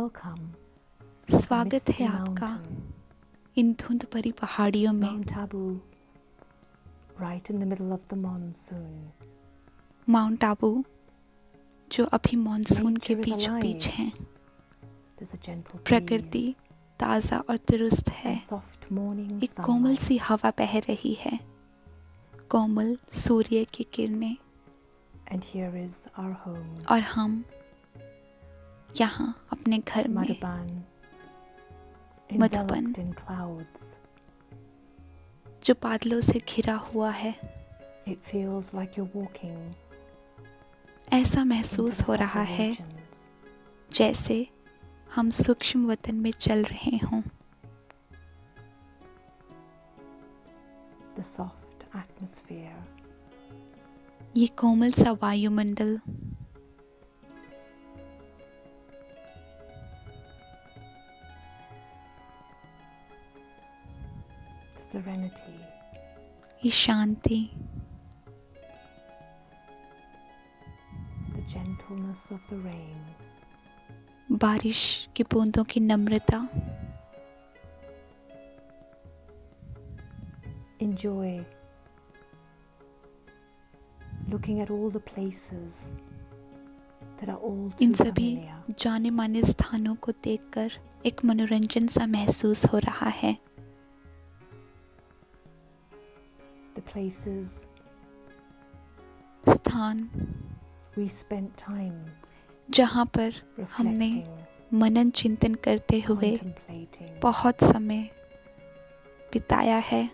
Welcome to the स्वागत है misty आपका mountain, इन धुंध भरी पहाड़ियों में। Mount Abu, right in the middle of the monsoon. Mount Abu जो अभी मॉनसून के Nature is बीचों बीच alive. हैं। There's a gentle प्रकृति breeze ताज़ा और दुरुस्त है। and soft morning एक कोमल sunlight. सी हवा बह रही है, कोमल सूर्य की किरणें। And here is our home, और हम यहाँ अपने घर में Madhuban, Madhuban, enveloped in clouds. जो बादलों से घिरा हुआ है। It feels like you're walking ऐसा into महसूस the हो रहा subtle है regions. जैसे हम सूक्ष्म वतन में चल रहे हों। The soft atmosphere, ये कोमल सा वायुमंडल, the serenity, ये शांति, the gentleness of the rain. बारिश की बूंदों की नम्रता। Enjoy looking at all the places that are all in too सभी familiar. जाने माने स्थानों को देखकर एक मनोरंजन सा महसूस हो रहा है। The places स्थान we spent time जहाँ पर हमने reflecting, मनन चिंतन करते हुए contemplating, बहुत समय बिताया है।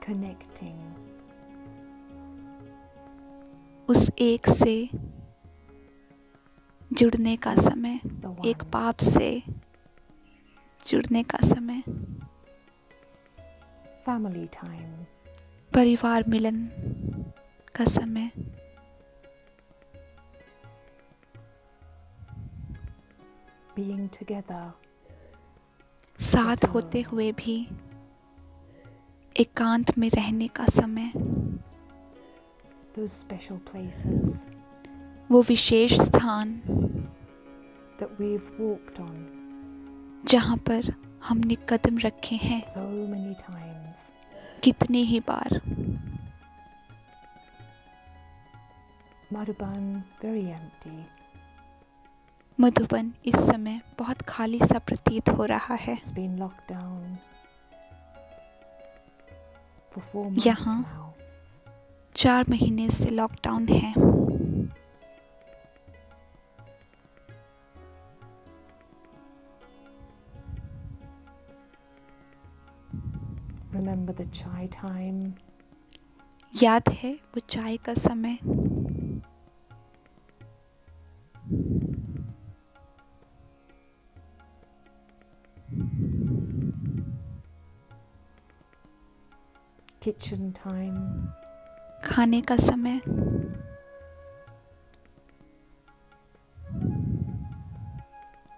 connecting, उस एक से जुड़ने का समय, the एक one. पाप से जुड़ने का समय, Family time, परिवार मिलन का समय, being together, साथ होते हुए भी एकांत में रहने का समय, those special places वो विशेष स्थान that we've walked on जहाँ पर हमने कदम रखे हैं so many times. कितनी ही बार। Madhuban very empty. मधुबन इस समय बहुत खाली सा प्रतीत हो रहा है। It's been locked down for 4 months यहाँ now. 4 महीने से लॉकडाउन है। Remember the chai time, याद है वो चाय का समय, kitchen time, खाने का समय,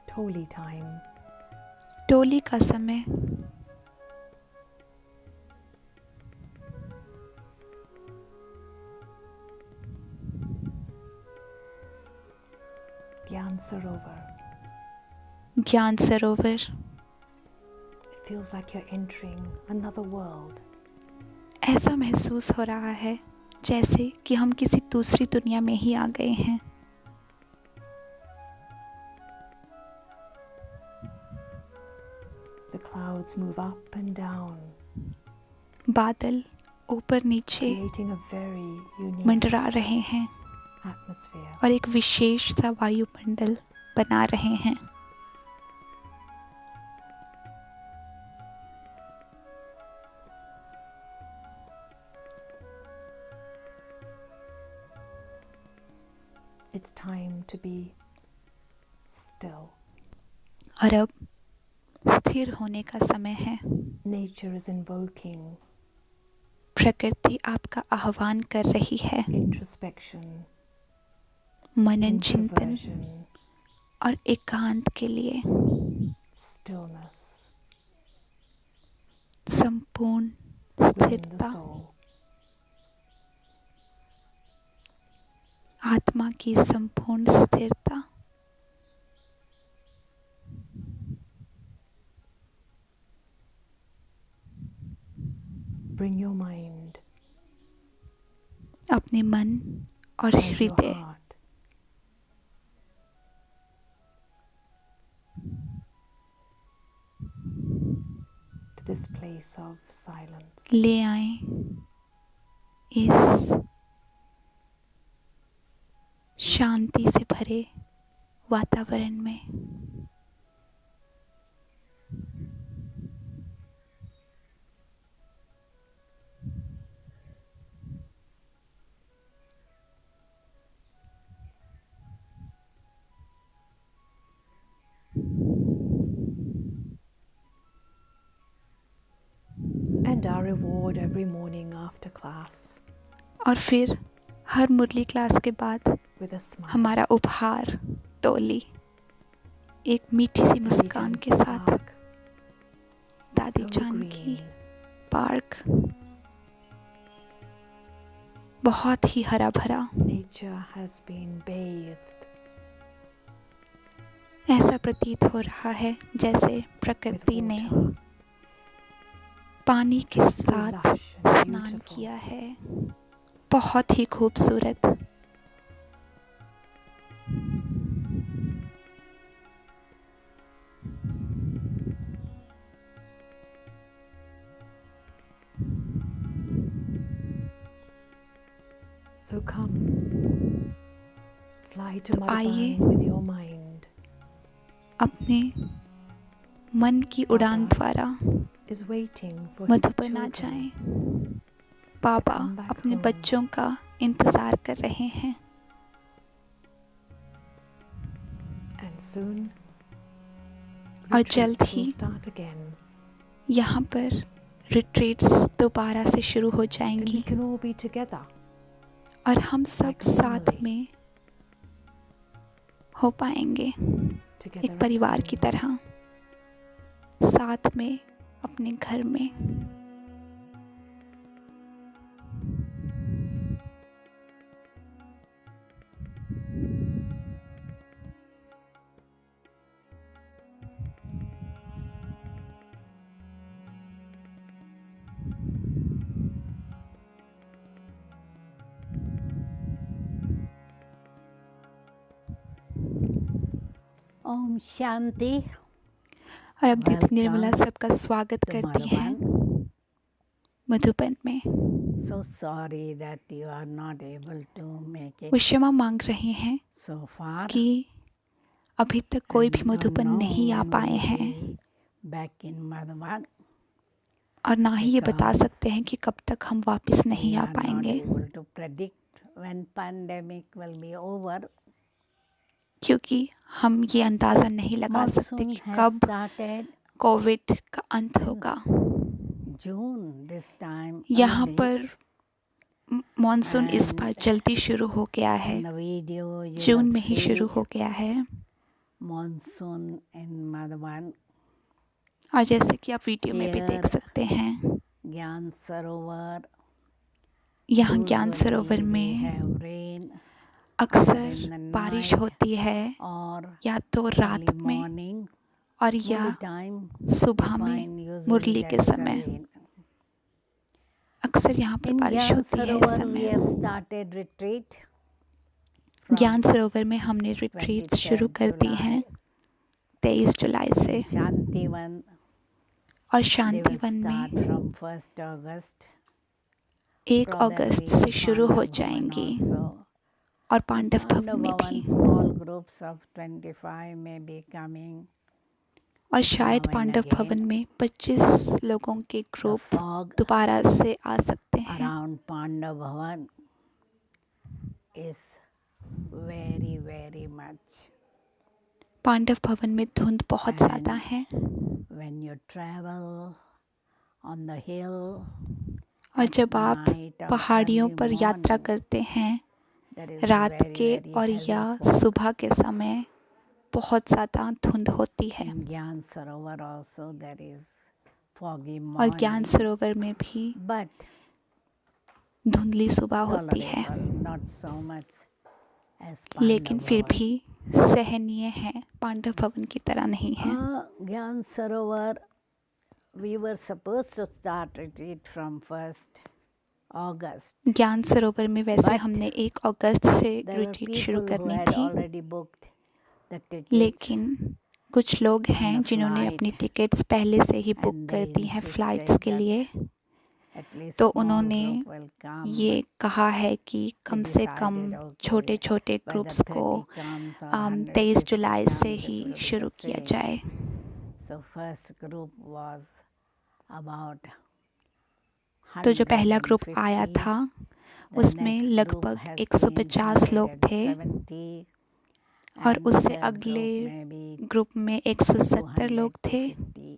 toli time, टोली का समय, Gyan Sarovar. ज्ञान सरोवर। It feels like you're entering another world. ऐसा महसूस हो रहा है जैसे कि हम किसी दूसरी दुनिया में ही आ गए हैं। The clouds move up and down, बादल ऊपर नीचे creating a very unique मंडरा रहे हैं atmosphere. और एक विशेष सा वायुमंडल बना रहे हैं। It's time to be still. और अब स्थिर होने का समय है। Nature is invoking प्रकृति आपका आह्वान कर रही है। introspection, मनन चिंतन introversion, और एकांत के लिए stillness संपूर्ण within the स्थिरता, soul. आत्मा की संपूर्ण स्थिरता। bring your mind अपने मन और and your हृदय heart to this place of silence. ले आएं इस शांति से भरे वातावरण में। And our reward every morning after class और फिर हर मुरली क्लास के बाद with a smile. हमारा उपहार टोली एक मीठी सी Dadi मुस्कान के Janki साथ। Park, दादी so जानकी green, पार्क बहुत ही हरा भरा। nature has been bathed ऐसा प्रतीत हो रहा है जैसे with प्रकृति ने water, पानी के so साथ lush and स्नान beautiful. किया है। बहुत ही खूबसूरत। So come, fly to तो आइए Madhuban with your mind. अपने मन की उड़ान द्वारा Is waiting for his Madhuban uh children. जाएं। बाबा come back अपने home. बच्चों का इंतजार कर रहे हैं। And soon, और retreats जल्द will ही start again. यहाँ पर रिट्रीट्स दोबारा से शुरू हो Then we जाएंगी can all be together. और हम सब like a साथ family. में हो पाएंगे Together एक at परिवार home. की तरह, साथ में अपने घर में। ओम शांति। और अब दीदी Welcome निर्मला सबका स्वागत to करती हैं Madhuban. मधुबन में। So sorry that you are not able to make वो it क्षमा मांग रहे हैं so far. कि अभी तक कोई भी And don't मधुबन know नहीं आ when पाए we'll हैं be back in Madhuban. और ना ही ये बता because सकते हैं कि कब तक हम वापस नहीं We आ are not पाएंगे, able to predict when pandemic will be over. क्योंकि हम ये अंदाज़ा नहीं लगा सकते Monsoon कि has कब started कोविड का अंत होगा। since June this time यहाँ early. पर मॉनसून इस And बार जल्दी शुरू हो गया है, In the video you June will में ही शुरू see हो गया है। monsoon in Madhuban. और जैसे कि आप वीडियो में भी देख Here, सकते हैं, ज्ञान सरोवर यहाँ ज्ञान usually सरोवर we में have rain अक्सर in the बारिश night होती है, or या तो रात early में morning. और या Murli time सुबह में find usually मुरली के there is a समय। rain. अक्सर यहाँ पर In बारिश ज्ञान होती है इस सरोवर we have समय। started retreat ज्ञान from सरोवर में हमने रिट्रीट शुरू 23rd कर दी July. हैं 23 जुलाई से, Shantivan और they will शांतिवन start में from 1st August. 1 August Probably से शुरू हो Pandav Bhavan जाएंगी also. और पांडव भवन Pandav में भी। Bhavan small groups of 25 may be coming. और शायद now and पांडव again. भवन में 25 लोगों के The ग्रुप fog दोबारा से आ सकते हैं। around Pandav Bhavan is very very much. Pandav भवन में धुंध बहुत ज़्यादा And है, when you travel on the hill और at जब आप night or पहाड़ियों early पर यात्रा morning, करते हैं there is रात very के very और heavy या fog. सुबह के समय बहुत ज़्यादा धुंध होती है। In Gyan Sarovar also there is foggy और ज्ञान morning, सरोवर में भी but धुंधली सुबह होती है, tolerable, not so much as लेकिन Pandav फिर Bhavan. भी सहनीय है, पांडव भवन की तरह नहीं है। Gyan Sarovar we were supposed to start retreat from 1st August. ज्ञान सरोवर में वैसे But हमने 1 अगस्त से There were रिट्रीट शुरू people who करनी had थी, already booked the tickets लेकिन कुछ लोग हैं and the जिन्होंने अपनी flight, टिकट्स पहले से ही बुक and कर they दी हैं insisted फ़्लाइट्स के that लिए। at least तो small उन्होंने group will come. ये कहा है कि We कम से कम decided, okay, छोटे छोटे whether ग्रुप्स को 30 comes or 23 150 जुलाई से comes, it he will be the शुरू किया same. जाए। So first group was about तो जो पहला ग्रुप आया 150. था The उसमें next group लगभग has 150 been लोग थे 170, और and उससे third अगले group maybe ग्रुप में 170 200 लोग to थे 50.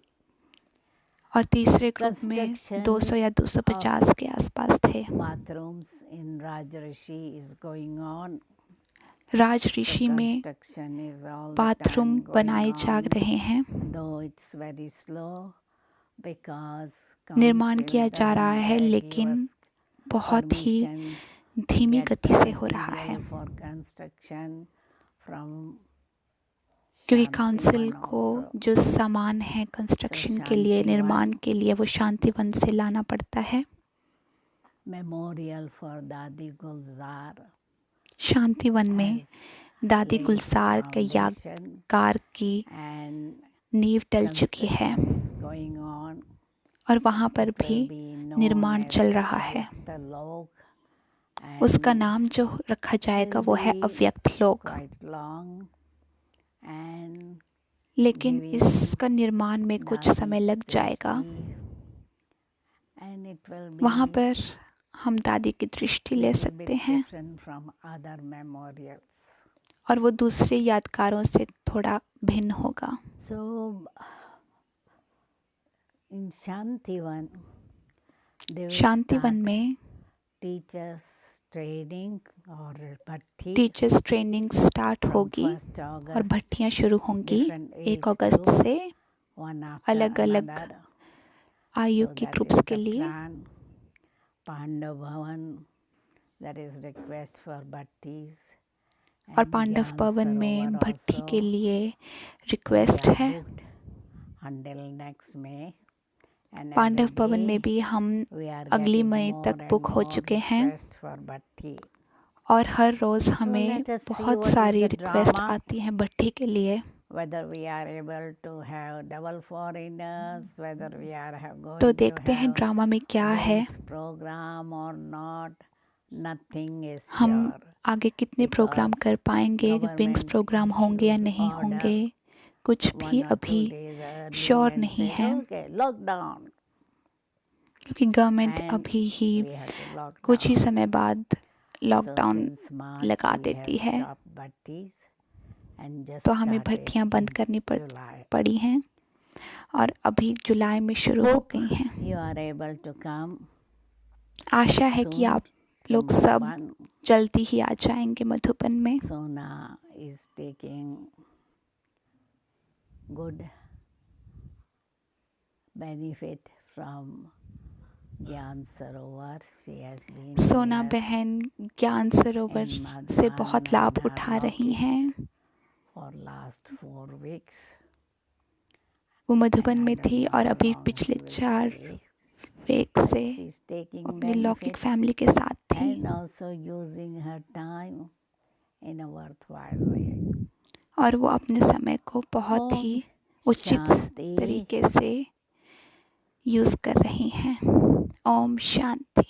और तीसरे ग्रुप में Construction 200 या 250 के आसपास थे। bathrooms in Rajrishi is going on. Raj So ऋषि में construction is all the bathroom time going बनाए जा on, रहे हैं, though it's very slow because निर्माण council किया जा रहा है, doesn't give लेकिन us बहुत ही permission धीमी get गति से हो रहा है, material for construction from क्योंकि Shanti काउंसिल Van को also. जो सामान है कंस्ट्रक्शन के लिए, शांतिवन निर्माण के लिए, वो शांतिवन से लाना पड़ता है। Memorial for Dadi Gulzar Shantivan में has दादी laid गुलजार के foundation यादगार की and नींव डल चुकी है construction is going on. और वहाँ पर It भी will be known निर्माण as चल रहा है। Avyakta Lok, उसका and नाम जो रखा जाएगा will वो है be अव्यक्त लोक, quite long and लेकिन giving इसका निर्माण में कुछ समय Dadi's लग जाएगा। drishti, and it will वहाँ be पर हम दादी की दृष्टि ले little सकते bit हैं different from other memorials. और वो दूसरे यादगारों से थोड़ा भिन्न होगा। So in Shantivan, they will Shantivan start में teachers training or bhatti teachers training start from होगी 1st और August. भट्टियाँ शुरू होंगी Different 1 age अगस्त group, से one after अलग-अलग another. आयु So के that ग्रुप्स is के the लिए। plan. Pandav Bhavan, that is request for bhattis. और And पांडव Gyan भवन में Sarovar भट्टी के also, लिए we रिक्वेस्ट are है। booked until next May. And Pandav every Bhavan में day भी हम we are अगली getting मई more तक and बुक हो more चुके हैं requests for bhatti. और हर रोज़ So हमें let us see बहुत what is सारी the रिक्वेस्ट drama, आती हैं भट्टी के लिए। whether we are able to have double foreigners, whether we are going तो to देखते हैं have ड्रामा में क्या है, wings program or not. Nothing is हम sure आगे कितने प्रोग्राम because कर पाएंगे, विंग्स government प्रोग्राम होंगे या issues नहीं order होंगे, कुछ भी 1 or 2 अभी days early श्योर and नहीं say, है, okay, lockdown, क्योंकि गवर्नमेंट and अभी ही we have to lock कुछ ही down. समय बाद So लॉकडाउन since March लगा we have देती है, stopped bhattis and just तो हमें started भट्टियाँ बंद in करनी July. पड़ी हैं और अभी जुलाई में शुरू हो Hope गई हैं। you are able to come आशा है कि soon आप to लोग सब Madhuban. जल्दी ही आ जाएंगे मधुबन में। Sona is taking good benefit from Gyan Sarovar. She has been सोना here बहन ज्ञान सरोवर in से Madhuban बहुत लाभ and our उठा रही हैं। Lokis for last 4 weeks. वो And मधुबन I में don't थी know और how अभी long पिछले she will 4 stay. वीक से She's taking अपनी लौकिक benefit फैमिली के साथ थी and also using her time in a worthwhile way. और वो अपने समय को बहुत Om ही उचित Shanti. तरीके से यूज़ कर रही हैं। ओम शांति।